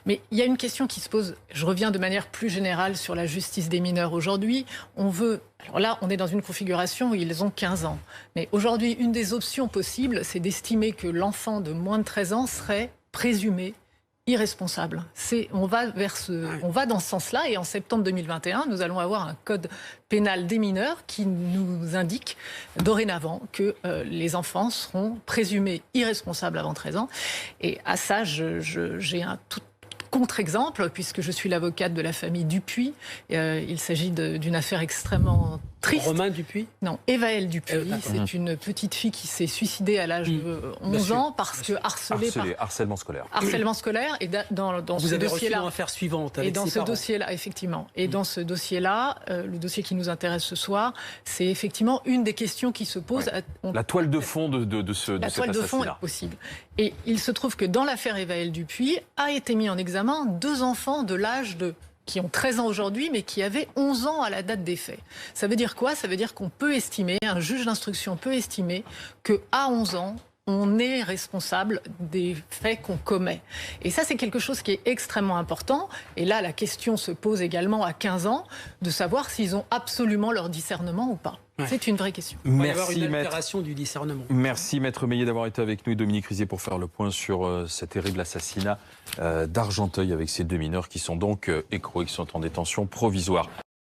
Mais il y a une question qui se pose, je reviens de manière plus générale sur la justice des mineurs aujourd'hui. Alors là, on est dans une configuration où ils ont 15 ans. Mais aujourd'hui, une des options possibles, c'est d'estimer que l'enfant de moins de 13 ans serait présumé irresponsable. On va dans ce sens-là, et en septembre 2021, nous allons avoir un code pénal des mineurs qui nous indique dorénavant que les enfants seront présumés irresponsables avant 13 ans. Et à ça, j'ai un tout contre-exemple, puisque je suis l'avocate de la famille Dupuis. Il s'agit d'une affaire extrêmement triste. Romain Dupuis ? Non, Évaëlle Dupuis. C'est une petite fille qui s'est suicidée à l'âge de 11 ans parce que harcèlement scolaire. Harcèlement scolaire. Et dans Vous ce avez reçu dossier-là, l'affaire suivante avec et dans ses ce parents. dossier-là, effectivement. Et dans ce dossier-là, le dossier qui nous intéresse ce soir, c'est effectivement une des questions qui se pose. Ouais. La toile de fond de cet assassinat. La toile de fond est possible. Et il se trouve que dans l'affaire Évaëlle Dupuis, a été mis en examen 2 enfants de l'âge qui ont 13 ans aujourd'hui, mais qui avaient 11 ans à la date des faits. Ça veut dire quoi? Ça veut dire qu'on peut estimer, un juge d'instruction peut estimer qu'à 11 ans, on est responsable des faits qu'on commet. Et ça, c'est quelque chose qui est extrêmement important. Et là, la question se pose également à 15 ans, de savoir s'ils ont absolument leur discernement ou pas. Ouais. C'est une vraie question. Il va y avoir une altération du discernement. Merci Maître Meillet d'avoir été avec nous et Dominique Rizier pour faire le point sur ce terrible assassinat d'Argenteuil avec ces 2 mineurs qui sont donc écroués, qui sont en détention provisoire.